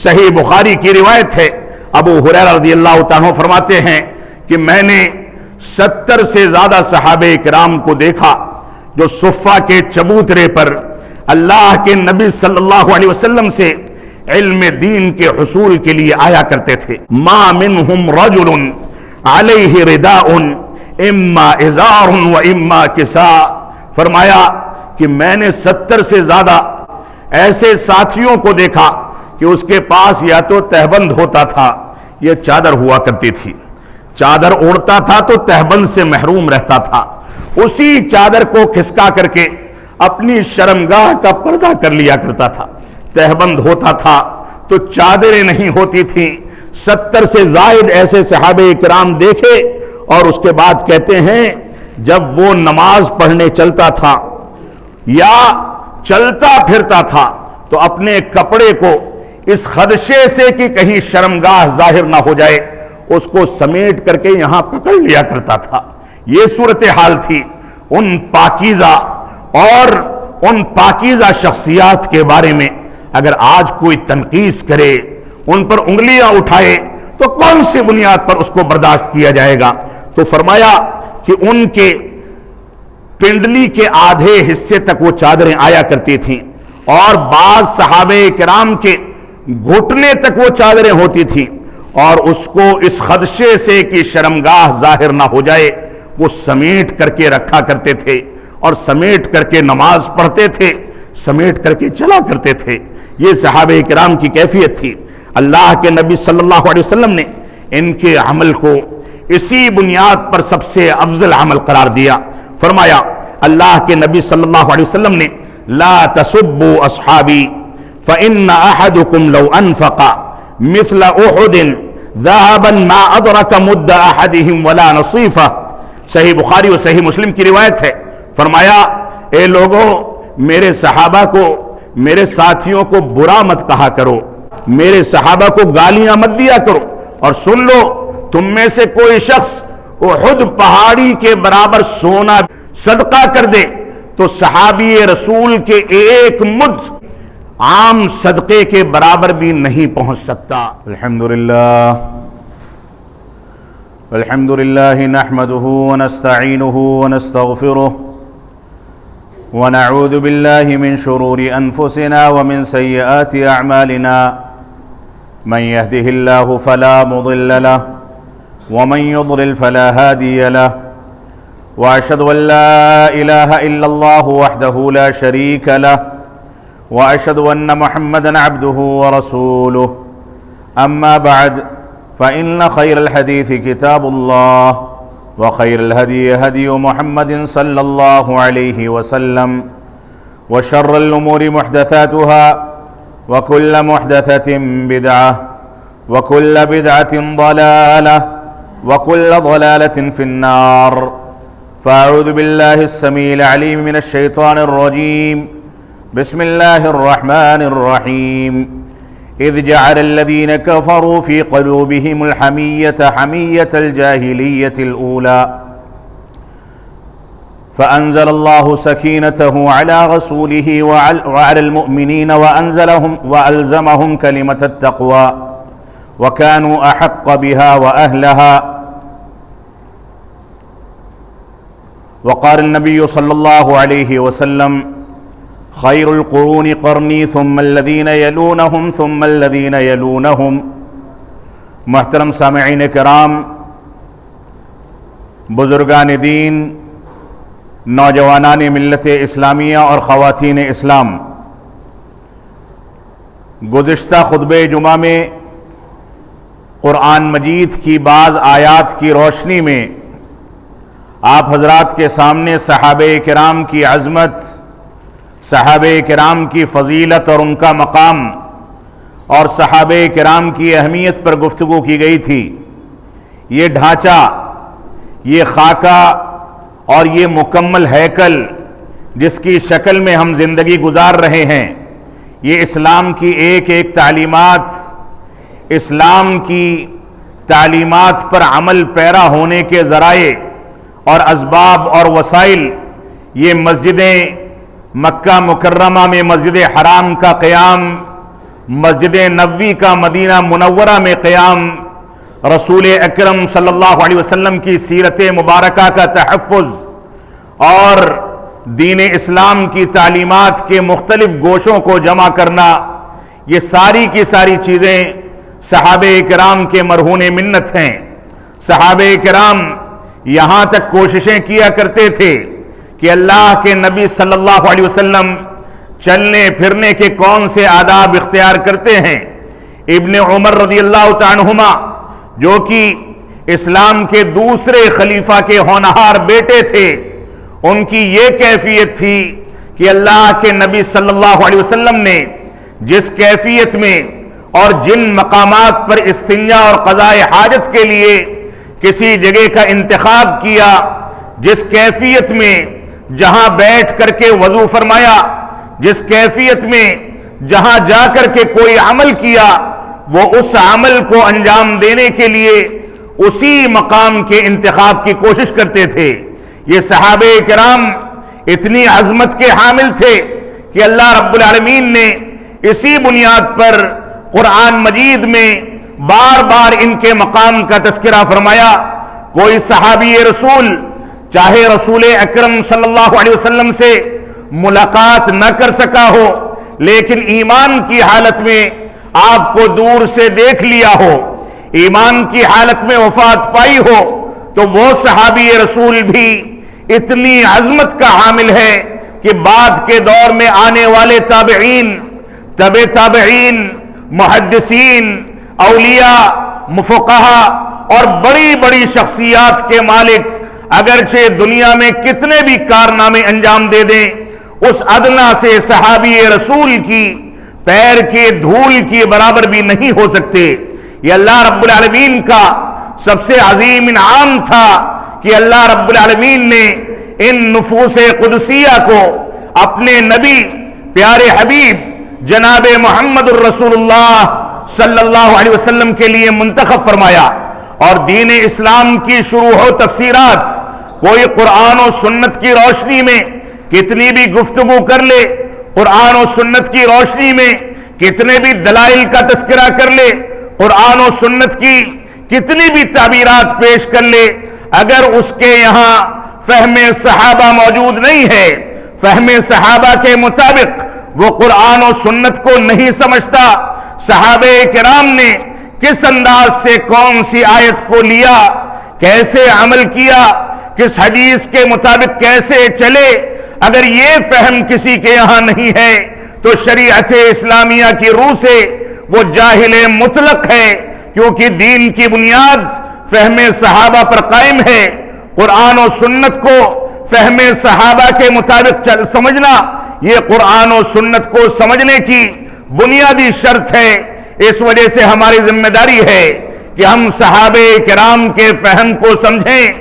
صحیح بخاری کی روایت ہے، ابو ہریرہ رضی اللہ تعالیٰ عنہ فرماتے ہیں کہ میں نے 70 سے زیادہ صحابہ کرام کو دیکھا جو صفہ کے چبوترے پر اللہ کے نبی صلی اللہ علیہ وسلم سے علم دین کے حصول کے لیے آیا کرتے تھے۔ ما منہم رجل علیہ رداء اما ازار و اما کساء، فرمایا کہ میں نے 70 سے زیادہ ایسے ساتھیوں کو دیکھا کہ اس کے پاس یا تو تہبند ہوتا تھا یا چادر ہوا کرتی تھی، چادر اوڑھتا تھا تو تہبند سے محروم رہتا تھا، اسی چادر کو کھسکا کر کے اپنی شرمگاہ کا پردہ کر لیا کرتا تھا، تہبند ہوتا تھا تو چادریں نہیں ہوتی تھیں۔ 70 سے زائد ایسے صحابہ کرام دیکھے، اور اس کے بعد کہتے ہیں جب وہ نماز پڑھنے چلتا تھا یا چلتا پھرتا تھا تو اپنے کپڑے کو اس خدشے سے کہ کہیں شرمگاہ ظاہر نہ ہو جائے اس کو سمیٹ کر کے یہاں پکڑ لیا کرتا تھا۔ یہ صورتحال تھی ان پاکیزہ اور ان پاکیزہ شخصیات کے بارے میں۔ اگر آج کوئی تنقیص کرے، ان پر انگلیاں اٹھائے، تو کون سی بنیاد پر اس کو برداشت کیا جائے گا؟ تو فرمایا کہ ان کے پنڈلی کے آدھے حصے تک وہ چادریں آیا کرتی تھیں، اور بعض صحابہ کرام کے گھٹنے تک وہ چادریں ہوتی تھیں، اور اس کو اس خدشے سے کہ شرمگاہ ظاہر نہ ہو جائے وہ سمیٹ کر کے رکھا کرتے تھے، اور سمیٹ کر کے نماز پڑھتے تھے، سمیٹ کر کے چلا کرتے تھے۔ یہ صحابہ کرام کی کیفیت تھی۔ اللہ کے نبی صلی اللہ علیہ وسلم نے ان کے عمل کو اسی بنیاد پر سب سے افضل عمل قرار دیا۔ فرمایا اللہ کے نبی صلی اللہ علیہ وسلم نے لا تسبوا اصحابی فإن أحدكم لو أنفق مثل أحد ذهبا ما أدرك مد أحدهم ولا نصيفه، صحیح بخاری و صحیح مسلم کی روایت ہے۔ فرمایا اے لوگو، میرے صحابہ کو، میرے ساتھیوں کو برا مت کہا کرو، میرے صحابہ کو گالیاں مت دیا کرو، اور سن لو تم میں سے کوئی شخص احد پہاڑی کے برابر سونا صدقہ کر دے تو صحابی رسول کے ایک مد عام صدقے کے برابر بھی نہیں پہنچ سکتا۔ الحمدللہ نحمده ونستعینه ونستغفره ونعوذ باللہ من شرور انفسنا ومن سیئات اعمالنا، من يهده الله فلا مضل له ومن يضلل فلا هادي له، واشهد ان لا اله الا الله وحده لا شريك له، واشهد ان محمدا عبده ورسوله، اما بعد فان خير الحديث كتاب الله، وخير الهدي هدي محمد صلى الله عليه وسلم، وشر الامور محدثاتها، وكل محدثة بدعة، وكل بدعة ضلالة، وكل ضلالة في النار۔ فأعوذ بالله السميع العليم من الشيطان الرجيم، بسم الله الرحمن الرحيم، إذ جعل الذين كفروا في قلوبهم الحمية حمية الجاهلية الأولى، فأنزل الله سكينته على رسوله وعلى المؤمنين وألزمهم كلمة التقوى وكانوا أحق بها وأهلها۔ وقال النبي صلى الله عليه وسلم خير القرون قرني ثم الذين يلونهم ثم الذين يلونهم۔ محترم سامعین کرام، بزرگان دین، نوجوانان ملت اسلامیہ اور خواتین اسلام، گزشتہ خطبہ جمعہ میں قرآن مجید کی بعض آیات کی روشنی میں آپ حضرات کے سامنے صحابہ کرام کی عظمت، صحابہ کرام کی فضیلت اور ان کا مقام اور صحابہ کرام کی اہمیت پر گفتگو کی گئی تھی۔ یہ ڈھانچہ، یہ خاکہ اور یہ مکمل ہیکل جس کی شکل میں ہم زندگی گزار رہے ہیں، یہ اسلام کی ایک ایک تعلیمات، اسلام کی تعلیمات پر عمل پیرا ہونے کے ذرائع اور اسباب اور وسائل، یہ مسجدیں، مکہ مکرمہ میں مسجد حرام کا قیام، مسجد نبوی کا مدینہ منورہ میں قیام، رسول اکرم صلی اللہ علیہ وسلم کی سیرت مبارکہ کا تحفظ اور دین اسلام کی تعلیمات کے مختلف گوشوں کو جمع کرنا، یہ ساری کی ساری چیزیں صحابہ کرام کے مرہون منت ہیں۔ صحابہ کرام یہاں تک کوششیں کیا کرتے تھے کہ اللہ کے نبی صلی اللہ علیہ وسلم چلنے پھرنے کے کون سے آداب اختیار کرتے ہیں۔ ابن عمر رضی اللہ تعالی عنہما جو کہ اسلام کے دوسرے خلیفہ کے ہونہار بیٹے تھے، ان کی یہ کیفیت تھی کہ اللہ کے نبی صلی اللہ علیہ وسلم نے جس کیفیت میں اور جن مقامات پر استنجا اور قضاء حاجت کے لیے کسی جگہ کا انتخاب کیا، جس کیفیت میں جہاں بیٹھ کر کے وضو فرمایا، جس کیفیت میں جہاں جا کر کے کوئی عمل کیا، وہ اس عمل کو انجام دینے کے لیے اسی مقام کے انتخاب کی کوشش کرتے تھے۔ یہ صحابہ کرام اتنی عظمت کے حامل تھے کہ اللہ رب العالمین نے اسی بنیاد پر قرآن مجید میں بار بار ان کے مقام کا تذکرہ فرمایا۔ کوئی صحابی رسول چاہے رسول اکرم صلی اللہ علیہ وسلم سے ملاقات نہ کر سکا ہو، لیکن ایمان کی حالت میں آپ کو دور سے دیکھ لیا ہو، ایمان کی حالت میں وفات پائی ہو، تو وہ صحابی رسول بھی اتنی عظمت کا حامل ہے کہ بعد کے دور میں آنے والے تابعین، تبع تابعین، محدثین، اولیاء، مفقہا اور بڑی بڑی شخصیات کے مالک اگرچہ دنیا میں کتنے بھی کارنامے انجام دے دیں، اس ادنا سے صحابی رسول کی پیر کے دھول کی برابر بھی نہیں ہو سکتے۔ یہ اللہ رب العالمین کا سب سے عظیم انعام تھا کہ اللہ رب العالمین نے ان نفوس قدسیہ کو اپنے نبی پیارے حبیب جناب محمد الرسول اللہ صلی اللہ علیہ وسلم کے لیے منتخب فرمایا۔ اور دین اسلام کی شروح و تفسیرات کوئی قرآن و سنت کی روشنی میں کتنی بھی گفتگو کر لے، قرآن و سنت کی روشنی میں کتنے بھی دلائل کا تذکرہ کر لے، قرآن و سنت کی کتنی بھی تعبیرات پیش کر لے، اگر اس کے یہاں فہم صحابہ موجود نہیں ہے، فہم صحابہ کے مطابق وہ قرآن و سنت کو نہیں سمجھتا، صحابہ کرام نے کس انداز سے کون سی آیت کو لیا، کیسے عمل کیا، کس حدیث کے مطابق کیسے چلے، اگر یہ فہم کسی کے یہاں نہیں ہے تو شریعت اسلامیہ کی روح سے وہ جاہل مطلق ہے، کیونکہ دین کی بنیاد فہم صحابہ پر قائم ہے۔ قرآن و سنت کو فہم صحابہ کے مطابق سمجھنا یہ قرآن و سنت کو سمجھنے کی بنیادی شرط ہے۔ اس وجہ سے ہماری ذمہ داری ہے کہ ہم صحابہ کرام کے فہم کو سمجھیں،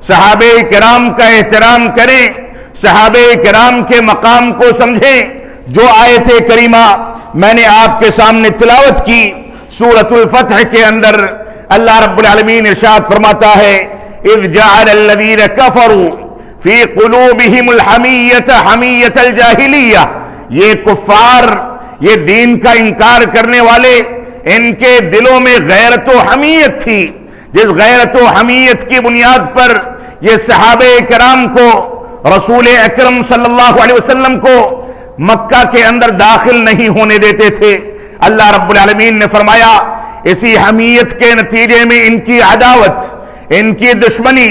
صحابہ کرام کا احترام کریں، صحابہ کرام کے مقام کو سمجھیں۔ جو آیت کریمہ میں نے آپ کے سامنے تلاوت کی سورۃ الفتح کے اندر اللہ رب العالمین ارشاد فرماتا ہے اذ جعل الذین کفروا فی قلوبہم الحمیۃ حمیۃ الجاہلیہ، یہ کفار، یہ دین کا انکار کرنے والے، ان کے دلوں میں غیرت و حمیت تھی، جس غیرت و حمیت کی بنیاد پر یہ صحابہ کرام کو، رسول اکرم صلی اللہ علیہ وسلم کو مکہ کے اندر داخل نہیں ہونے دیتے تھے۔ اللہ رب العالمین نے فرمایا اسی حمیت کے نتیجے میں ان کی عداوت، ان کی دشمنی،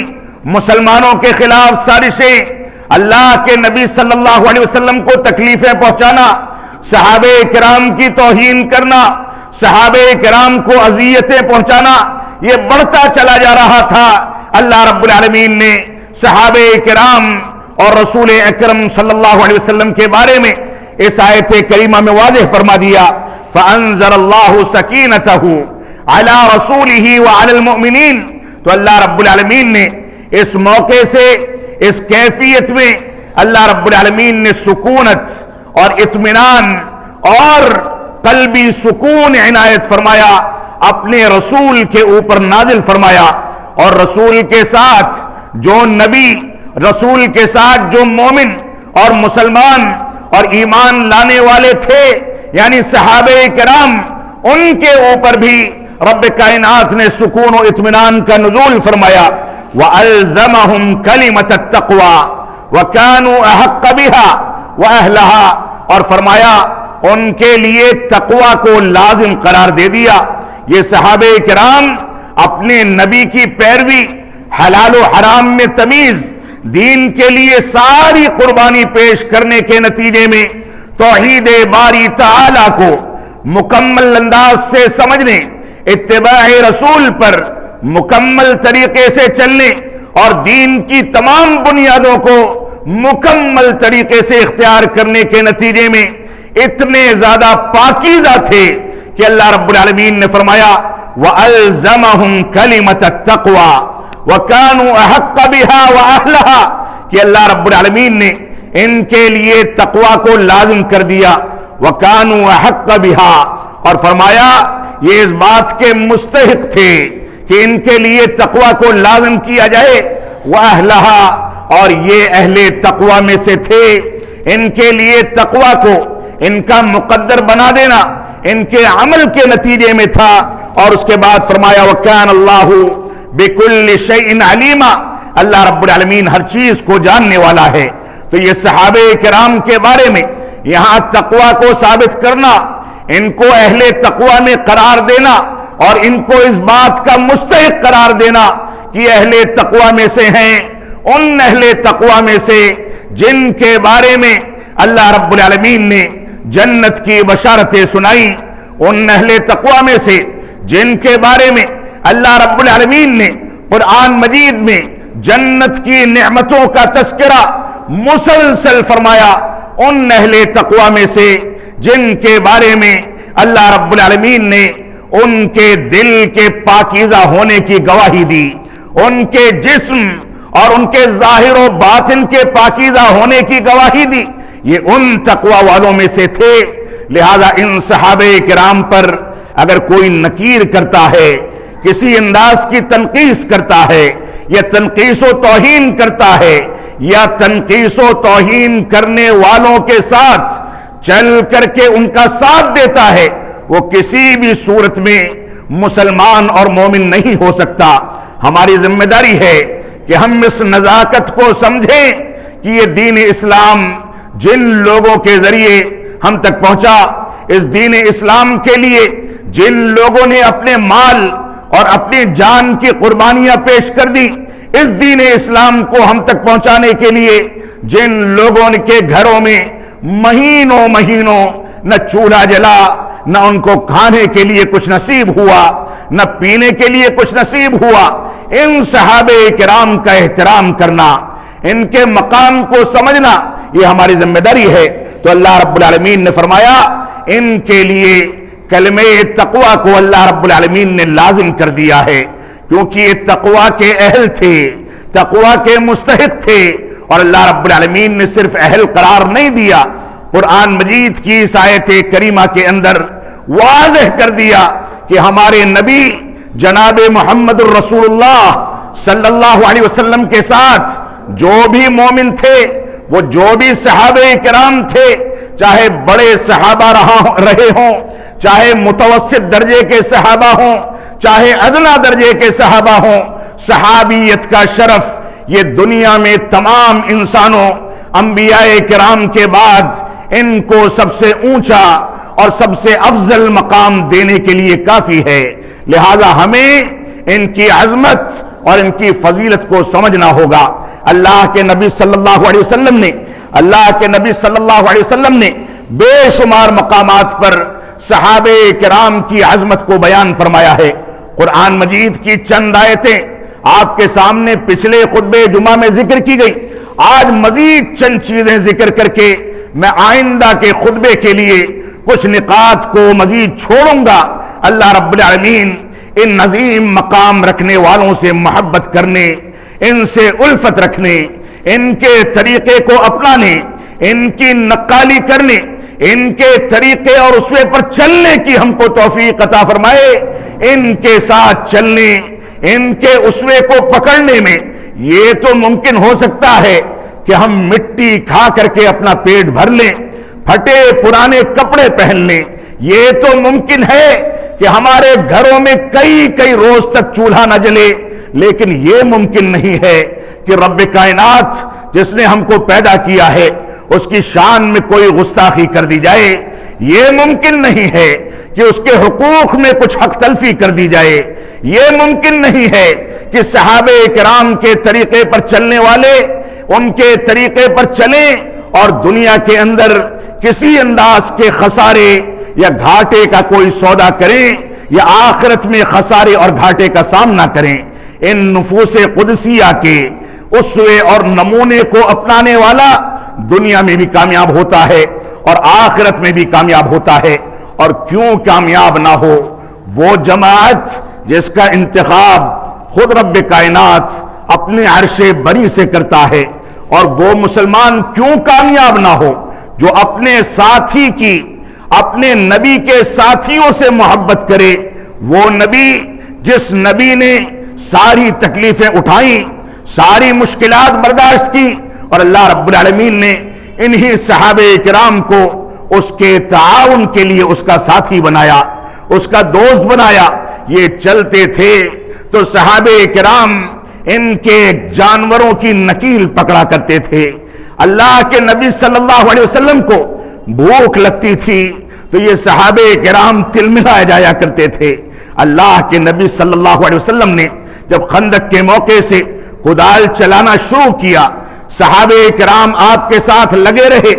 مسلمانوں کے خلاف سازشیں، اللہ کے نبی صلی اللہ علیہ وسلم کو تکلیفیں پہنچانا، صحابہ کرام کی توہین کرنا، صحابہ کرام کو اذیتیں پہنچانا، یہ بڑھتا چلا جا رہا تھا۔ اللہ رب العالمین نے صحابہ کرام اور رسول اکرم صلی اللہ علیہ وسلم کے بارے میں اس آیت کریمہ میں واضح فرما دیا فَأَنزَلَ اللَّهُ سَكِينَتَهُ عَلَى رَسُولِهِ وَعَلَى الْمُؤْمِنِينَ، تو اللہ رب العالمین نے اس موقع سے، اس کیفیت میں اللہ رب العالمین نے سکونت اور اطمینان اور قلبی سکون عنایت فرمایا، اپنے رسول کے اوپر نازل فرمایا۔ اور رسول کے ساتھ جو نبی، رسول کے ساتھ جو مومن اور مسلمان اور ایمان لانے والے تھے، یعنی صحابہ کرام ان کے اوپر بھی رب کائنات نے سکون و اطمینان کا نزول فرمایا. وَأَلْزَمَهُمْ كَلِمَةَ التَّقْوَى وَكَانُوا أَحَقَّ بِهَا وَأَهْلَهَا، اور فرمایا ان کے لیے تقوی کو لازم قرار دے دیا. یہ صحابہ کرام اپنے نبی کی پیروی، حلال و حرام میں تمیز، دین کے لیے ساری قربانی پیش کرنے کے نتیجے میں توحید باری تعالی کو مکمل انداز سے سمجھنے، اتباع رسول پر مکمل طریقے سے چلنے اور دین کی تمام بنیادوں کو مکمل طریقے سے اختیار کرنے کے نتیجے میں اتنے زیادہ پاکیزہ تھے کہ اللہ رب العالمین نے فرمایا وَأَلْزَمَهُمْ كَلِمَةَ التَّقْوَى وَكَانُوا أَحَقَّ بِهَا وَأَهْلَهَا، کہ اللہ رب العالمین نے ان کے لیے تقوی کو لازم کر دیا. وَكَانُوا أَحَقَّ بِهَا، اور فرمایا یہ اس بات کے مستحق تھے کہ ان کے لیے تقوی کو لازم کیا جائے. وَأَهْلَهَا، اور یہ اہل تقوی میں سے تھے. ان کے لیے تقوی کو ان کا مقدر بنا دینا ان کے عمل کے نتیجے میں تھا. اور اس کے بعد فرمایا وَكَانَ اللَّهُ بِكُلِّ شَيْءٍ عَلِيمًا، اللہ رب العالمین ہر چیز کو جاننے والا ہے. تو یہ صحابہ کرام کے بارے میں یہاں تقوی کو ثابت کرنا، ان کو اہل تقوی میں قرار دینا اور ان کو اس بات کا مستحق قرار دینا کہ اہل تقوی میں سے ہیں، ان اہل تقوی میں سے جن کے بارے میں اللہ رب العالمین نے جنت کی بشارتیں سنائی، ان اہل تقوی میں سے جن کے بارے میں اللہ رب العالمین نے قرآن مجید میں جنت کی نعمتوں کا تذکرہ مسلسل فرمایا، ان اہل تقوی میں سے جن کے بارے میں اللہ رب العالمین نے ان کے دل کے پاکیزہ ہونے کی گواہی دی، ان کے جسم اور ان کے ظاہر و باطن کے پاکیزہ ہونے کی گواہی دی. یہ ان تقوی والوں میں سے تھے. لہذا ان صحابہ کرام پر اگر کوئی نکیر کرتا ہے، کسی انداز کی تنقیص کرتا ہے یا تنقیص و توہین کرتا ہے یا تنقیص و توہین کرنے والوں کے ساتھ چل کر کے ان کا ساتھ دیتا ہے، وہ کسی بھی صورت میں مسلمان اور مومن نہیں ہو سکتا. ہماری ذمہ داری ہے کہ ہم اس نزاکت کو سمجھیں کہ یہ دین اسلام جن لوگوں کے ذریعے ہم تک پہنچا، اس دین اسلام کے لیے جن لوگوں نے اپنے مال اور اپنی جان کی قربانیاں پیش کر دی، اس دین اسلام کو ہم تک پہنچانے کے لیے جن لوگوں کے گھروں میں مہینوں مہینوں نہ چولہا جلا، نہ ان کو کھانے کے لیے کچھ نصیب ہوا، نہ پینے کے لیے کچھ نصیب ہوا، ان صحابہ کرام کا احترام کرنا، ان کے مقام کو سمجھنا، یہ ہماری ذمہ داری ہے. تو اللہ رب العالمین نے فرمایا ان کے لیے کلمہ تقوی کو اللہ رب العالمین نے لازم کر دیا ہے، کیونکہ یہ تقوی کے اہل تھے، تقوی کے مستحق تھے. اور اللہ رب العالمین نے صرف اہل قرار نہیں دیا، قرآن مجید کی اس آیت کریمہ کے اندر واضح کر دیا کہ ہمارے نبی جناب محمد الرسول اللہ صلی اللہ علیہ وسلم کے ساتھ جو بھی مومن تھے، وہ جو بھی صحابہ کرام تھے، چاہے بڑے صحابہ رہے ہوں، چاہے متوسط درجے کے صحابہ ہوں، چاہے ادنا درجے کے صحابہ ہوں، صحابیت کا شرف یہ دنیا میں تمام انسانوں انبیاء کرام کے بعد ان کو سب سے اونچا اور سب سے افضل مقام دینے کے لیے کافی ہے. لہذا ہمیں ان کی عظمت اور ان کی فضیلت کو سمجھنا ہوگا. اللہ کے نبی صلی اللہ علیہ وسلم نے بے شمار مقامات پر صحابہ کرام کی عظمت کو بیان فرمایا ہے. قرآن مجید کی چند آیتیں آپ کے سامنے پچھلے خطبہ جمعہ میں ذکر کی گئی. آج مزید چند چیزیں ذکر کر کے میں آئندہ کے خطبے کے لیے کچھ نکات کو مزید چھوڑوں گا. اللہ رب العالمین ان عظیم مقام رکھنے والوں سے محبت کرنے، ان سے الفت رکھنے، ان کے طریقے کو اپنانے، ان کی نقالی کرنے، ان کے طریقے اور اسوے پر چلنے کی ہم کو توفیق عطا فرمائے. ان کے ساتھ چلنے، ان کے اسوے کو پکڑنے میں یہ تو ممکن ہو سکتا ہے کہ ہم مٹی کھا کر کے اپنا پیٹ بھر لیں، پھٹے پرانے کپڑے پہن لیں۔ یہ تو ممکن ہے کہ ہمارے گھروں میں کئی روز تک چولہا نہ جلے، لیکن یہ ممکن نہیں ہے کہ رب کائنات جس نے ہم کو پیدا کیا ہے اس کی شان میں کوئی گستاخی کر دی جائے۔ یہ ممکن نہیں ہے کہ اس کے حقوق میں کچھ حق تلفی کر دی جائے۔ یہ ممکن نہیں ہے کہ صحابہ کرام کے طریقے پر چلنے والے ان کے طریقے پر چلیں اور دنیا کے اندر کسی انداز کے خسارے یا گھاٹے کا کوئی سودا کریں یا آخرت میں خسارے اور گھاٹے کا سامنا کریں۔ ان نفوس قدسیہ کے اسوے اور نمونے کو اپنانے والا دنیا میں بھی کامیاب ہوتا ہے اور آخرت میں بھی کامیاب ہوتا ہے۔ اور کیوں کامیاب نہ ہو؟ وہ جماعت جس کا انتخاب خود رب کائنات اپنے عرش بری سے کرتا ہے، اور وہ مسلمان کیوں کامیاب نہ ہو جو اپنے ساتھی کی، اپنے نبی کے ساتھیوں سے محبت کرے۔ وہ نبی جس نبی نے ساری تکلیفیں اٹھائیں، ساری مشکلات برداشت کی، اور اللہ رب العالمین نے انہی صحابہ کرام کو اس کے تعاون کے لیے اس کا ساتھی بنایا، اس کا دوست بنایا۔ یہ چلتے تھے تو صحابہ کرام ان کے جانوروں کی نکیل پکڑا کرتے تھے۔ اللہ کے نبی صلی اللہ علیہ وسلم کو بھوک لگتی تھی تو یہ صحابہ کرام تلملائے جایا کرتے تھے۔ اللہ کے نبی صلی اللہ علیہ وسلم نے جب خندق کے موقع سے کدال چلانا شروع کیا، صحابہ کرام آپ کے ساتھ لگے رہے،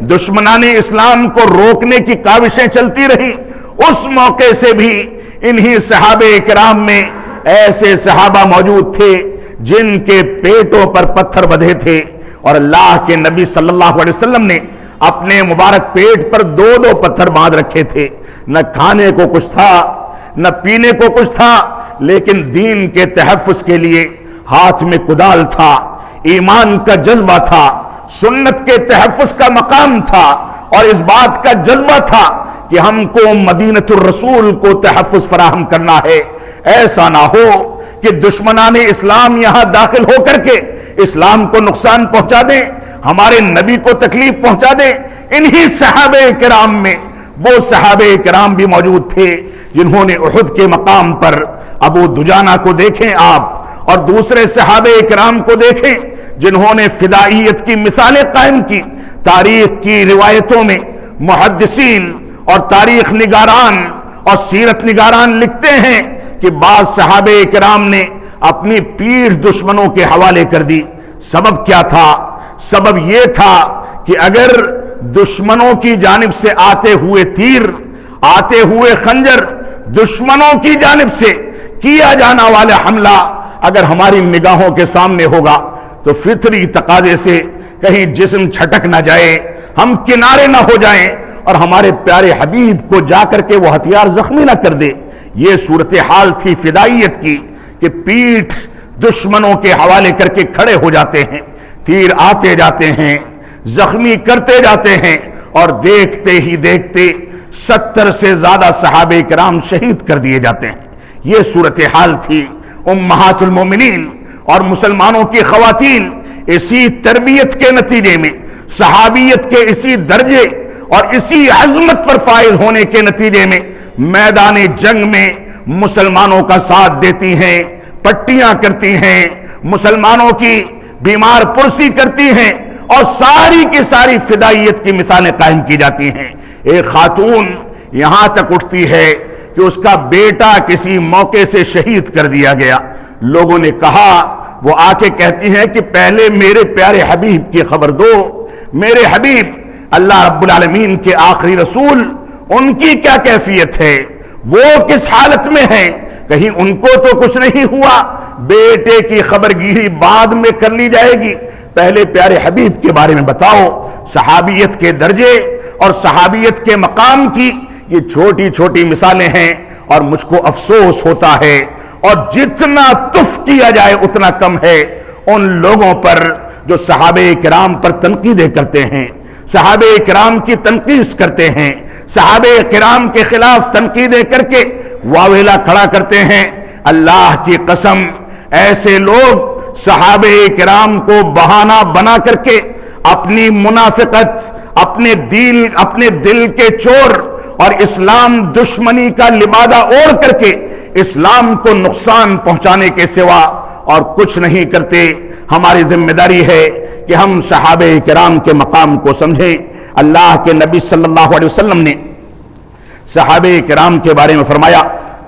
دشمنان اسلام کو روکنے کی کاوشیں چلتی رہی۔ اس موقع سے بھی انہی صحابہ کرام میں ایسے صحابہ موجود تھے جن کے پیٹوں پر پتھر بدھے تھے، اور اللہ کے نبی صلی اللہ علیہ وسلم نے اپنے مبارک پیٹ پر 2 پتھر باندھ رکھے تھے۔ نہ کھانے کو کچھ تھا، نہ پینے کو کچھ تھا، لیکن دین کے تحفظ کے لیے ہاتھ میں کدال تھا، ایمان کا جذبہ تھا، سنت کے تحفظ کا مقام تھا، اور اس بات کا جذبہ تھا کہ ہم کو مدینۃ الرسول کو تحفظ فراہم کرنا ہے۔ ایسا نہ ہو کہ دشمنان اسلام یہاں داخل ہو کر کے اسلام کو نقصان پہنچا دیں، ہمارے نبی کو تکلیف پہنچا دیں۔ انہی صحابہ کرام میں وہ صحابہ کرام بھی موجود تھے جنہوں نے احد کے مقام پر ابو دجانہ کو دیکھیں آپ، اور دوسرے صحابہ کرام کو دیکھیں جنہوں نے فدائیت کی مثالیں قائم کی۔ تاریخ کی روایتوں میں محدثین اور تاریخ نگاران اور سیرت نگاران لکھتے ہیں کہ بعض صحابہ کرام نے اپنی پیٹھ دشمنوں کے حوالے کر دی۔ سبب کیا تھا؟ سبب یہ تھا کہ اگر دشمنوں کی جانب سے آتے ہوئے تیر، آتے ہوئے خنجر، دشمنوں کی جانب سے کیا جانا والا حملہ اگر ہماری نگاہوں کے سامنے ہوگا تو فطری تقاضے سے کہیں جسم چھٹک نہ جائے، ہم کنارے نہ ہو جائیں اور ہمارے پیارے حبیب کو جا کر کے وہ ہتھیار زخمی نہ کر دے۔ یہ صورتحال تھی فدائیت کی کہ پیٹھ دشمنوں کے حوالے کر کے کھڑے ہو جاتے ہیں، تیر آتے جاتے ہیں، زخمی کرتے جاتے ہیں، اور دیکھتے ہی دیکھتے 70 سے زیادہ صحابہ کرام شہید کر دیے جاتے ہیں۔ یہ صورتحال تھی۔ امہات المومنین اور مسلمانوں کی خواتین اسی تربیت کے نتیجے میں، صحابیت کے اسی درجے اور اسی عظمت پر فائز ہونے کے نتیجے میں میدان جنگ میں مسلمانوں کا ساتھ دیتی ہیں، پٹیاں کرتی ہیں، مسلمانوں کی بیمار پرسی کرتی ہیں، اور ساری کی ساری فدائیت کی مثالیں قائم کی جاتی ہیں۔ ایک خاتون یہاں تک اٹھتی ہے کہ اس کا بیٹا کسی موقع سے شہید کر دیا گیا، لوگوں نے کہا، وہ آ کے کہتی ہیں کہ پہلے میرے پیارے حبیب کی خبر دو، میرے حبیب اللہ رب العالمین کے آخری رسول، ان کی کیا کیفیت ہے، وہ کس حالت میں ہیں، کہیں ان کو تو کچھ نہیں ہوا؟ بیٹے کی خبر گیری بعد میں کر لی جائے گی، پہلے پیارے حبیب کے بارے میں بتاؤ۔ صحابیت کے درجے اور صحابیت کے مقام کی یہ چھوٹی چھوٹی مثالیں ہیں، اور مجھ کو افسوس ہوتا ہے، اور جتنا تف کیا جائے اتنا کم ہے ان لوگوں پر جو صحابہ کرام پر تنقیدیں کرتے ہیں، صحابہ کرام کی تنقید کرتے ہیں، صحابہ کرام کے خلاف تنقیدیں کر کے واویلا کھڑا کرتے ہیں۔ اللہ کی قسم، ایسے لوگ صحابہ کرام کو بہانہ بنا کر کے اپنی منافقت، اپنے دل کے چور اور اسلام دشمنی کا لبادہ اوڑھ کر کے اسلام کو نقصان پہنچانے کے سوا اور کچھ نہیں کرتے۔ ہماری ذمہ داری ہے کہ ہم صحابہ کرام کے مقام کو سمجھیں۔ اللہ کے نبی صلی اللہ علیہ وسلم نے صحابہ کرام کے بارے میں فرمایا،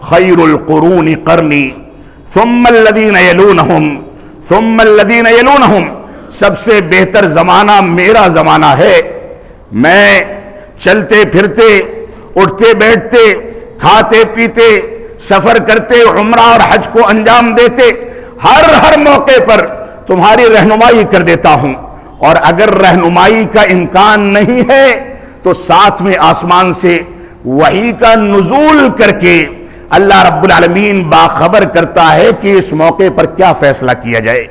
خیر القرون قرنی ثم الذین یلونہم ثم الذین یلونہم، سب سے بہتر زمانہ میرا زمانہ ہے۔ میں چلتے پھرتے، اٹھتے بیٹھتے، کھاتے پیتے، سفر کرتے، عمرہ اور حج کو انجام دیتے، ہر موقع پر تمہاری رہنمائی کر دیتا ہوں، اور اگر رہنمائی کا امکان نہیں ہے تو ساتویں آسمان سے وحی کا نزول کر کے اللہ رب العالمین باخبر کرتا ہے کہ اس موقع پر کیا فیصلہ کیا جائے۔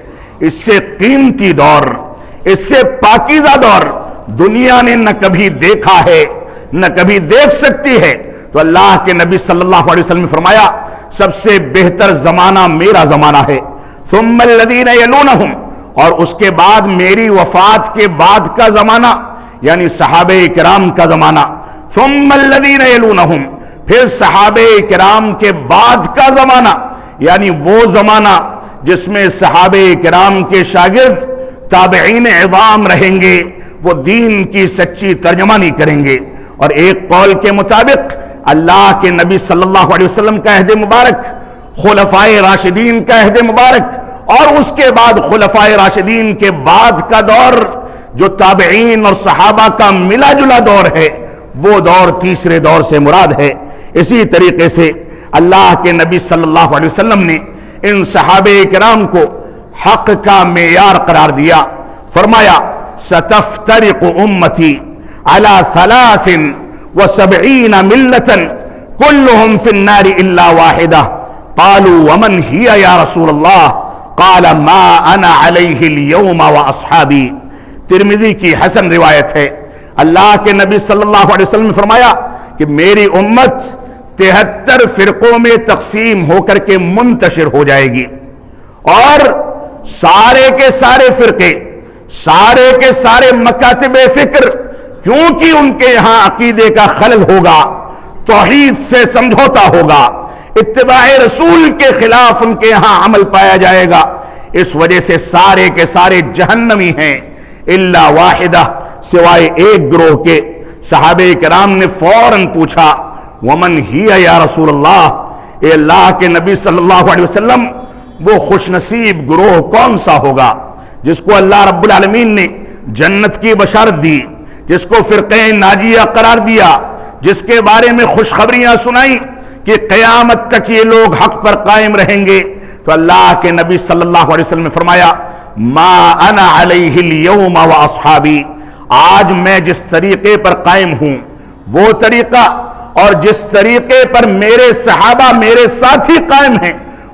اس سے قیمتی دور، اس سے پاکیزہ دور دنیا نے نہ کبھی دیکھا ہے نہ کبھی دیکھ سکتی ہے۔ تو اللہ کے نبی صلی اللہ علیہ وسلم نے فرمایا، سب سے بہتر زمانہ میرا زمانہ ہے، ثم الذین یلونہم، اور اس کے بعد میری وفات کے بعد کا زمانہ یعنی صحابہ کرام کا زمانہ، ثم الذین یلونہم، پھر صحابہ کرام کے بعد کا زمانہ یعنی وہ زمانہ جس میں صحابہ کرام کے شاگرد تابعین عظام رہیں گے، وہ دین کی سچی ترجمانی کریں گے۔ اور ایک قول کے مطابق اللہ کے نبی صلی اللہ علیہ وسلم کا عہد مبارک، خلفائے راشدین کا عہد مبارک، اور اس کے بعد خلفائے راشدین کے بعد کا دور جو تابعین اور صحابہ کا ملا جلا دور ہے، وہ دور تیسرے دور سے مراد ہے۔ اسی طریقے سے اللہ کے نبی صلی اللہ علیہ وسلم نے ان صحابہ کرام کو حق کا معیار قرار دیا، فرمایا ستفترق امتی علی 73 ملة كلهم في النار الا واحدة قالوا ومن هي يا رسول الله قال ما انا عليه اليوم واصحابي۔ ترمذی کی حسن روایت ہے۔ اللہ کے نبی صلی اللہ علیہ وسلم نے فرمایا کہ میری امت 73 فرقوں میں تقسیم ہو کر کے منتشر ہو جائے گی، اور سارے کے سارے فرقے، سارے کے سارے مکاتب فکر، کیونکہ ان کے یہاں عقیدے کا خلل ہوگا، توحید سے سمجھوتا ہوگا، اتباع رسول کے خلاف ان کے یہاں عمل پایا جائے گا، اس وجہ سے سارے کے سارے جہنمی ہیں الا واحدہ، سوائے ایک گروہ کے۔ صحابہ کرام نے فوراً پوچھا ومن ہی یا رسول اللہ، اے اللہ کے نبی صلی اللہ علیہ وسلم، وہ خوش نصیب گروہ کون سا ہوگا جس کو اللہ رب العالمین نے جنت کی بشارت دی، جس کو فرقہ ناجیہ قرار دیا، جس کے بارے میں خوشخبریاں سنائیں کہ قیامت تک یہ لوگ حق پر قائم رہیں گے؟ تو اللہ کے نبی صلی اللہ علیہ وسلم نے فرمایا ما انا علیہ اليوم واصحابی، آج میں جس طریقے پر قائم ہوں وہ طریقہ اور جس طریقے پر میرے صحابہ میرے ساتھی قائم ہیں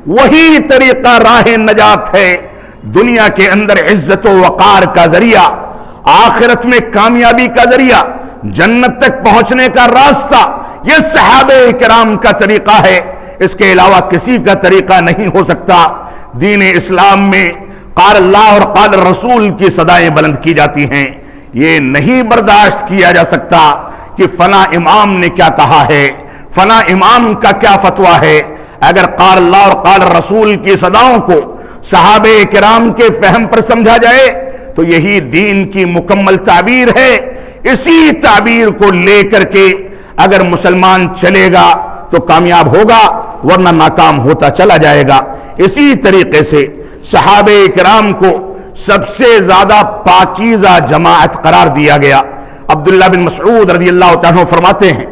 وہی طریقہ راہ نجات ہے، دنیا کے اندر عزت و وقار کا ذریعہ، آخرت میں کامیابی کا ذریعہ، جنت تک پہنچنے کا راستہ، یہ صحابہ کرام کا طریقہ ہے، اس کے علاوہ کسی کا طریقہ نہیں ہو سکتا۔ دین اسلام میں قال اللہ اور قال رسول کی صدائیں بلند کی جاتی ہیں، یہ نہیں برداشت کیا جا سکتا کہ فلاں امام نے کیا کہا ہے، فلاں امام کا کیا فتویٰ ہے۔ اگر قال اللہ اور قال رسول کی صداؤں کو صحابہ کرام کے فہم پر سمجھا جائے تو یہی دین کی مکمل تعبیر ہے۔ اسی تعبیر کو لے کر کے اگر مسلمان چلے گا تو کامیاب ہوگا، ورنہ ناکام ہوتا چلا جائے گا۔ اسی طریقے سے صحابہ کرام کو سب سے زیادہ پاکیزہ جماعت قرار دیا گیا۔ عبداللہ بن مسعود رضی اللہ تعالیٰ عنہ فرماتے ہیں،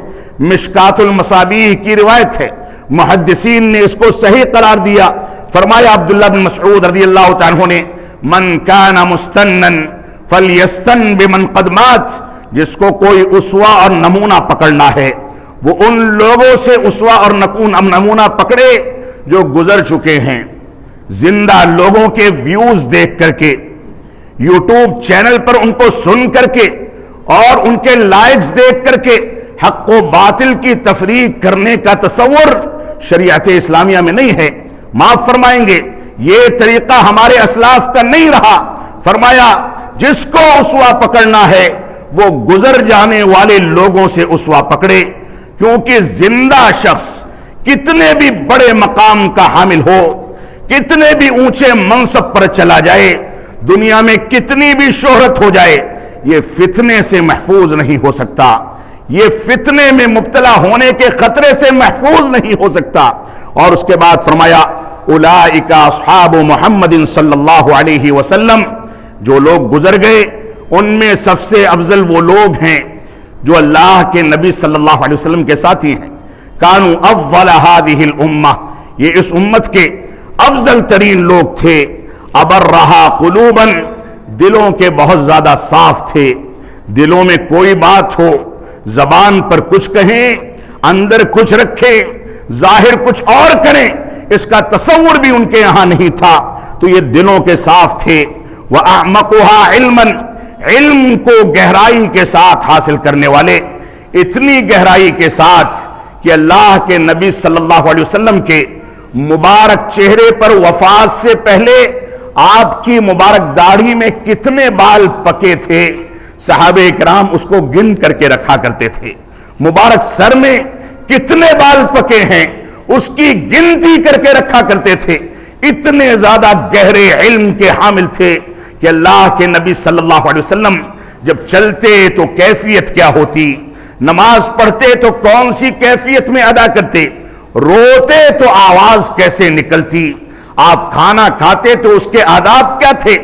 مشکات المصابیح کی روایت ہے، محدثین نے اس کو صحیح قرار دیا۔ فرمایا عبداللہ بن مسعود رضی اللہ تعالیٰ عنہ نے، من کان مستنن فلیستن بمن قد مات، جس کو کوئی اسوہ اور نمونہ پکڑنا ہے وہ ان لوگوں سے اسوہ اور نمونہ پکڑے جو گزر چکے ہیں۔ زندہ لوگوں کے ویوز دیکھ کر کے، یوٹیوب چینل پر ان کو سن کر کے اور ان کے لائکس دیکھ کر کے حق و باطل کی تفریق کرنے کا تصور شریعت اسلامیہ میں نہیں ہے۔ معاف فرمائیں گے، یہ طریقہ ہمارے اسلاف کا نہیں رہا۔ فرمایا جس کو اسوا پکڑنا ہے وہ گزر جانے والے لوگوں سے اسوا پکڑے، کیونکہ زندہ شخص کتنے بھی بڑے مقام کا حامل ہو، کتنے بھی اونچے منصب پر چلا جائے، دنیا میں کتنی بھی شہرت ہو جائے، یہ فتنے سے محفوظ نہیں ہو سکتا، یہ فتنے میں مبتلا ہونے کے خطرے سے محفوظ نہیں ہو سکتا۔ اور اس کے بعد فرمایا اولئک اصحاب محمد صلی اللہ علیہ وسلم، جو لوگ گزر گئے ان میں سب سے افضل وہ لوگ ہیں جو اللہ کے نبی صلی اللہ علیہ وسلم کے ساتھی ہیں۔ کانوا اول هذه الامہ، یہ اس امت کے افضل ترین لوگ تھے۔ ابرہا قلوبا، دلوں کے بہت زیادہ صاف تھے، دلوں میں کوئی بات ہو زبان پر کچھ کہیں اندر کچھ رکھیں، ظاہر کچھ اور کریں، اس کا تصور بھی ان کے یہاں نہیں تھا، تو یہ دلوں کے صاف تھے۔ وَأَعْمَقُهَا عِلْمًا، علم کو گہرائی کے ساتھ حاصل کرنے والے، اتنی گہرائی کے ساتھ کہ اللہ کے نبی صلی اللہ علیہ وسلم کے مبارک چہرے پر وفات سے پہلے آپ کی مبارک داڑھی میں کتنے بال پکے تھے، صحابہ کرام اس کو گن کر کے رکھا کرتے تھے۔ مبارک سر میں کتنے بال پکے ہیں اس کی گنتی کر کے رکھا کرتے تھے۔ اتنے زیادہ گہرے علم کے حامل تھے کہ اللہ کے نبی صلی اللہ علیہ وسلم جب چلتے تو کیفیت کیا ہوتی، نماز پڑھتے تو کون سی کیفیت میں ادا کرتے، روتے تو آواز کیسے نکلتی، آپ کھانا کھاتے تو اس کے آداب کیا تھے،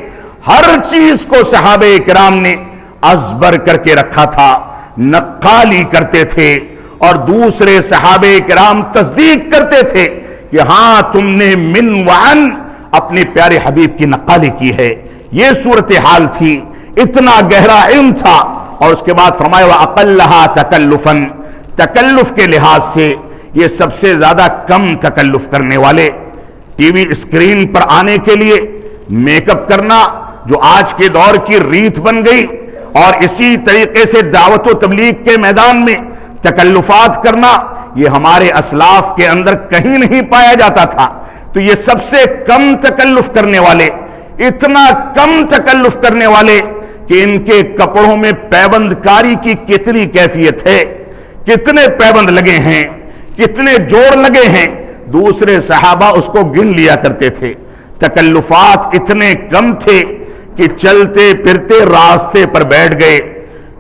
ہر چیز کو صحابہ کرام نے ازبر کر کے رکھا تھا، نقالی کرتے تھے، اور دوسرے صحابہ کرام تصدیق کرتے تھے کہ ہاں تم نے من وعن اپنے پیارے حبیب کی نقالی کی ہے۔ یہ صورتحال تھی، اتنا گہرا علم تھا۔ اور اس کے بعد فرمایا وَأَقَلَّهَا تَكَلُّفًا، تکلف کے لحاظ سے یہ سب سے زیادہ کم تکلف کرنے والے، ٹی وی اسکرین پر آنے کے لیے میک اپ کرنا جو آج کے دور کی ریت بن گئی، اور اسی طریقے سے دعوت و تبلیغ کے میدان میں تکلفات کرنا، یہ ہمارے اسلاف کے اندر کہیں نہیں پایا جاتا تھا۔ تو یہ سب سے کم تکلف کرنے والے، اتنا کم تکلف کرنے والے کہ ان کے کپڑوں میں پیبند کاری کی کتنی کیفیت ہے، کتنے پیبند لگے ہیں، کتنے جوڑ لگے ہیں، دوسرے صحابہ اس کو گن لیا کرتے تھے۔ تکلفات اتنے کم تھے کہ چلتے پھرتے راستے پر بیٹھ گئے،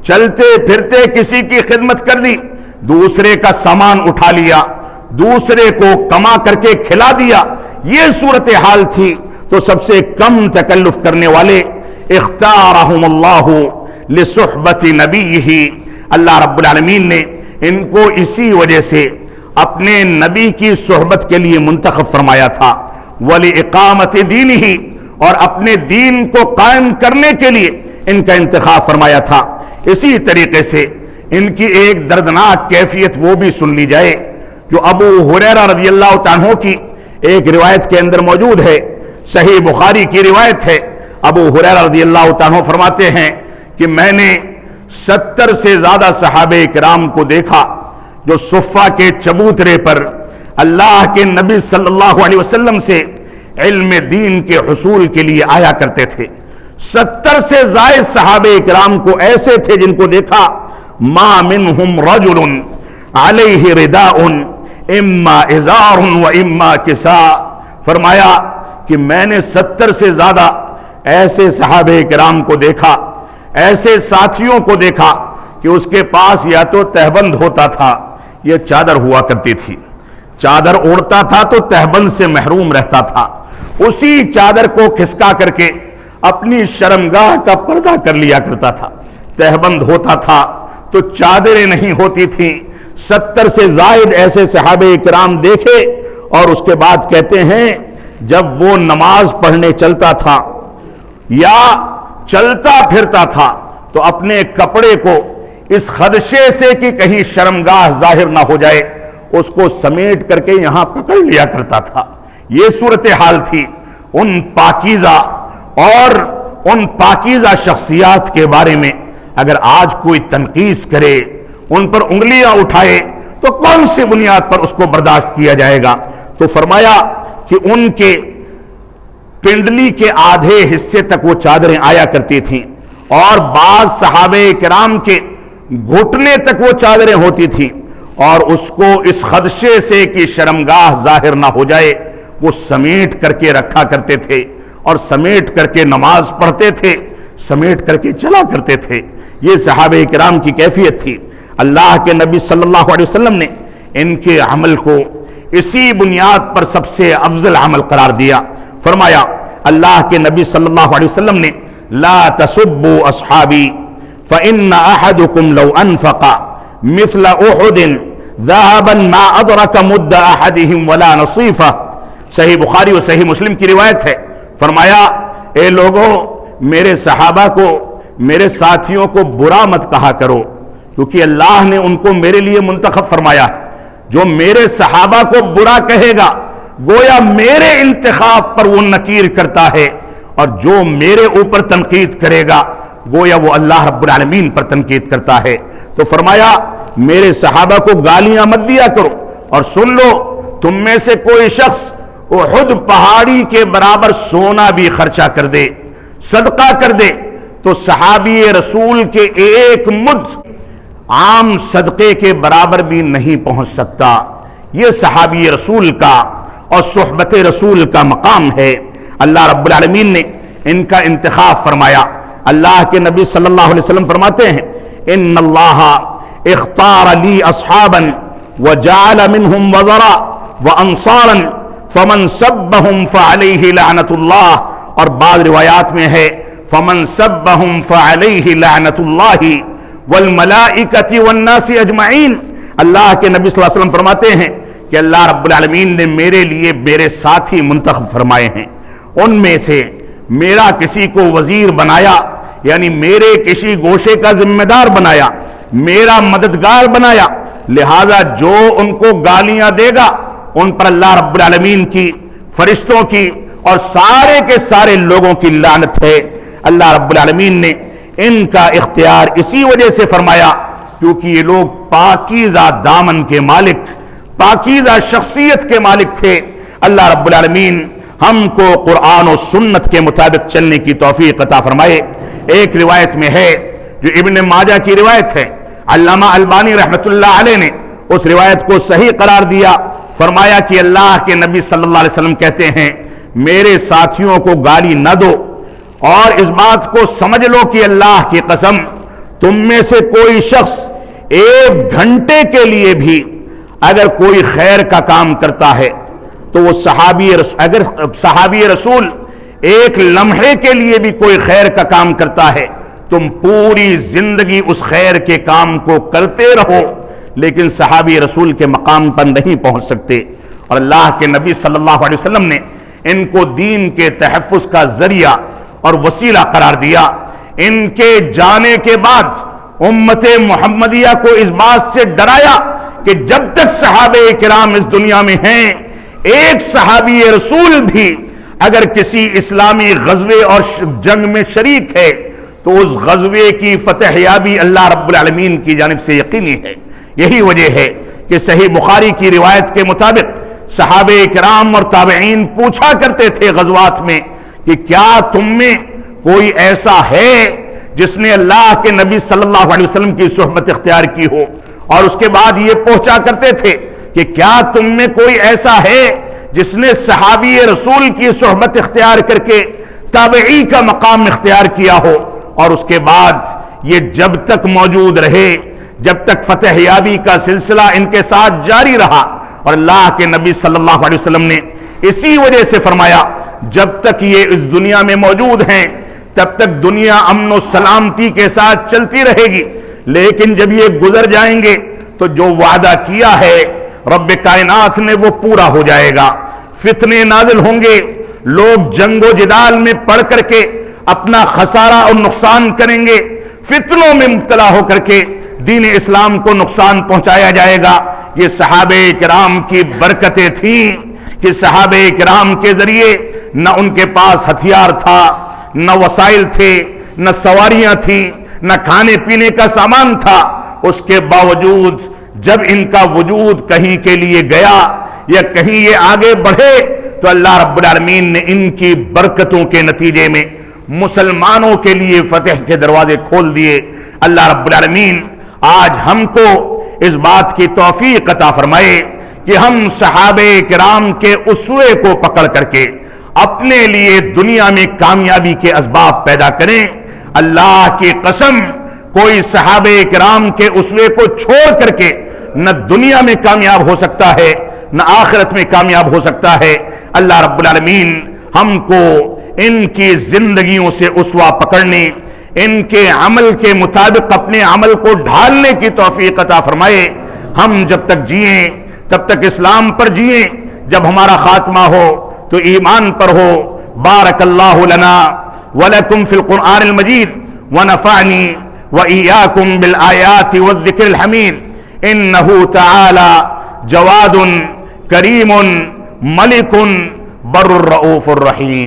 چلتے پھرتے کسی کی خدمت کر دی، دوسرے کا سامان اٹھا لیا، دوسرے کو کما کر کے کھلا دیا، یہ صورتحال تھی۔ تو سب سے کم تکلف کرنے والے اختارہم اللہ لصحبت نبیہ، اللہ رب العالمین نے ان کو اسی وجہ سے اپنے نبی کی صحبت کے لیے منتخب فرمایا تھا، وَلِإِقَامَةِ دِينِهِ، اور اپنے دین کو قائم کرنے کے لیے ان کا انتخاب فرمایا تھا۔ اسی طریقے سے ان کی ایک دردناک کیفیت وہ بھی سن لی جائے جو ابو ہریرہ رضی اللہ عنہ کی ایک روایت کے اندر موجود ہے، صحیح بخاری کی روایت ہے۔ ابو ہریرہ رضی اللہ عنہ فرماتے ہیں کہ میں نے 70 سے زیادہ صحابہ کرام کو دیکھا جو صفہ کے چبوترے پر اللہ کے نبی صلی اللہ علیہ وسلم سے علم دین کے حصول کے لیے آیا کرتے تھے۔ 70 سے زائد صحابہ کرام کو ایسے تھے جن کو دیکھا ما منہم رجل علیہ رداء اما ازار و اما کساء، فرمایا کہ میں نے 70 سے زیادہ ایسے صحابہ کرام کو دیکھا، ایسے ساتھیوں کو دیکھا کہ اس کے پاس یا تو تہبند ہوتا تھا یا چادر ہوا کرتی تھی، چادر اوڑھتا تھا تو تہبند سے محروم رہتا تھا، اسی چادر کو کھسکا کر کے اپنی شرمگاہ کا پردہ کر لیا کرتا تھا، تہبند ہوتا تھا تو چادریں نہیں ہوتی تھیں۔ 70 سے زائد ایسے صحابہ کرام دیکھے، اور اس کے بعد کہتے ہیں جب وہ نماز پڑھنے چلتا تھا یا چلتا پھرتا تھا تو اپنے کپڑے کو اس خدشے سے کہ کہیں شرمگاہ ظاہر نہ ہو جائے اس کو سمیٹ کر کے یہاں پکڑ لیا کرتا تھا۔ یہ صورتحال تھی۔ ان پاکیزہ اور ان پاکیزہ شخصیات کے بارے میں اگر آج کوئی تنقیص کرے، ان پر انگلیاں اٹھائے، تو کون سی بنیاد پر اس کو برداشت کیا جائے گا؟ تو فرمایا کہ ان کے پنڈلی کے آدھے حصے تک وہ چادریں آیا کرتی تھیں، اور بعض صحابہ کرام کے گھٹنے تک وہ چادریں ہوتی تھی، اور اس کو اس خدشے سے کہ شرمگاہ ظاہر نہ ہو جائے وہ سمیٹ کر کے رکھا کرتے تھے، اور سمیٹ کر کے نماز پڑھتے تھے، سمیٹ کر کے چلا کرتے تھے۔ یہ صحابہ کرام کی کیفیت تھی۔ اللہ کے نبی صلی اللہ علیہ وسلم نے ان کے عمل کو اسی بنیاد پر سب سے افضل عمل قرار دیا۔ فرمایا اللہ کے نبی صلی اللہ علیہ وسلم نے لا تسبوا اصحابی فإن أحدكم لو أنفق مثل أحد ذهبا ما أدرك مد أحدهم ولا نصيفه۔ صحیح بخاری و صحیح مسلم کی روایت ہے۔ فرمایا اے لوگوں، میرے صحابہ کو، میرے ساتھیوں کو برا مت کہا کرو، کیونکہ اللہ نے ان کو میرے لیے منتخب فرمایا ہے۔ جو میرے صحابہ کو برا کہے گا گویا میرے انتخاب پر وہ نکیر کرتا ہے، اور جو میرے اوپر تنقید کرے گا گویا وہ اللہ رب العالمین پر تنقید کرتا ہے۔ تو فرمایا میرے صحابہ کو گالیاں مت دیا کرو، اور سن لو تم میں سے کوئی شخص احد پہاڑی کے برابر سونا بھی خرچہ کر دے، صدقہ کر دے، تو صحابی رسول کے ایک مد عام صدقے کے برابر بھی نہیں پہنچ سکتا۔ یہ صحابی رسول کا اور صحبت رسول کا مقام ہے۔ اللہ رب العالمین نے ان کا انتخاب فرمایا۔ اللہ کے نبی صلی اللہ علیہ وسلم فرماتے ہیں ان اللہ اختار لی اصحابا وجعل منہم وزراء وانصارا فمن سبہم فعلیہ لعنت اللہ، اور بعض روایات میں ہے فمن سبہم فعلیہ لعنت اللہ والملائکۃ والناس اجمعین۔ اللہ کے نبی صلی اللہ علیہ وسلم فرماتے ہیں کہ اللہ رب العالمین نے میرے لیے میرے ساتھی منتخب فرمائے ہیں، ان میں سے میرا کسی کو وزیر بنایا، یعنی میرے کسی گوشے کا ذمہ دار بنایا، میرا مددگار بنایا، لہذا جو ان کو گالیاں دے گا ان پر اللہ رب العالمین کی، فرشتوں کی اور سارے کے سارے لوگوں کی لعنت ہے۔ اللہ رب العالمین نے ان کا اختیار اسی وجہ سے فرمایا کیونکہ یہ لوگ پاکیزہ دامن کے مالک، پاکیزہ شخصیت کے مالک تھے۔ اللہ رب العالمین ہم کو قرآن و سنت کے مطابق چلنے کی توفیق عطا فرمائے۔ ایک روایت میں ہے جو ابن ماجہ کی روایت ہے، علامہ البانی رحمۃ اللہ علیہ نے اس روایت کو صحیح قرار دیا۔ فرمایا کہ اللہ کے نبی صلی اللہ علیہ وسلم کہتے ہیں میرے ساتھیوں کو گالی نہ دو، اور اس بات کو سمجھ لو کہ اللہ کی قسم تم میں سے کوئی شخص ایک گھنٹے کے لیے بھی اگر کوئی خیر کا کام کرتا ہے تو وہ اگر صحابی رسول ایک لمحے کے لیے بھی کوئی خیر کا کام کرتا ہے، تم پوری زندگی اس خیر کے کام کو کرتے رہو لیکن صحابی رسول کے مقام پر نہیں پہنچ سکتے۔ اور اللہ کے نبی صلی اللہ علیہ وسلم نے ان کو دین کے تحفظ کا ذریعہ اور وسیلہ قرار دیا۔ ان کے جانے کے بعد امت محمدیہ کو اس بات سے ڈرایا کہ جب تک صحابہ کرام اس دنیا میں ہیں، ایک صحابی رسول بھی اگر کسی اسلامی غزوے اور جنگ میں شریک ہے تو اس غزوے کی فتح یابی اللہ رب العالمین کی جانب سے یقینی ہے۔ یہی وجہ ہے کہ صحیح بخاری کی روایت کے مطابق صحابہ کرام اور تابعین پوچھا کرتے تھے غزوات میں کہ کیا تم میں کوئی ایسا ہے جس نے اللہ کے نبی صلی اللہ علیہ وسلم کی صحبت اختیار کی ہو، اور اس کے بعد یہ پوچھا کرتے تھے کہ کیا تم میں کوئی ایسا ہے جس نے صحابی رسول کی صحبت اختیار کر کے تابعی کا مقام اختیار کیا ہو، اور اس کے بعد یہ جب تک موجود رہے، جب تک فتح یابی کا سلسلہ ان کے ساتھ جاری رہا۔ اور اللہ کے نبی صلی اللہ علیہ وسلم نے اسی وجہ سے فرمایا جب تک یہ اس دنیا میں موجود ہیں تب تک دنیا امن و سلامتی کے ساتھ چلتی رہے گی، لیکن جب یہ گزر جائیں گے تو جو وعدہ کیا ہے رب کائنات نے وہ پورا ہو جائے گا۔ فتنے نازل ہوں گے، لوگ جنگ و جدال میں پڑ کر کے اپنا خسارہ اور نقصان کریں گے، فتنوں میں مبتلا ہو کر کے دین اسلام کو نقصان پہنچایا جائے گا۔ یہ صحابہ کرام کی برکتیں تھیں کہ صحابہ کرام کے ذریعے نہ ان کے پاس ہتھیار تھا، نہ وسائل تھے، نہ سواریاں تھیں، نہ کھانے پینے کا سامان تھا، اس کے باوجود جب ان کا وجود کہیں کے لیے گیا یا کہیں یہ آگے بڑھے تو اللہ رب العالمین نے ان کی برکتوں کے نتیجے میں مسلمانوں کے لیے فتح کے دروازے کھول دیے۔ اللہ رب العالمین آج ہم کو اس بات کی توفیق عطا فرمائے کہ ہم صحابہ کرام کے اسوے کو پکڑ کر کے اپنے لیے دنیا میں کامیابی کے اسباب پیدا کریں۔ اللہ کی قسم، کوئی صحابہ کرام کے اسوے کو چھوڑ کر کے نہ دنیا میں کامیاب ہو سکتا ہے نہ آخرت میں کامیاب ہو سکتا ہے۔ اللہ رب العالمین ہم کو ان کی زندگیوں سے اسوہ پکڑنے، ان کے عمل کے مطابق اپنے عمل کو ڈھالنے کی توفیق عطا فرمائے۔ ہم جب تک جئیں تب تک اسلام پر جئیں، جب ہمارا خاتمہ ہو تو ایمان پر ہو۔ بارک اللہ لنا ولکم فی القرآن المجید ونفعنی وإیاکم بالآیات والذکر الحمید انہ تعالی جواد کریم ملک بر الرؤوف الرحیم۔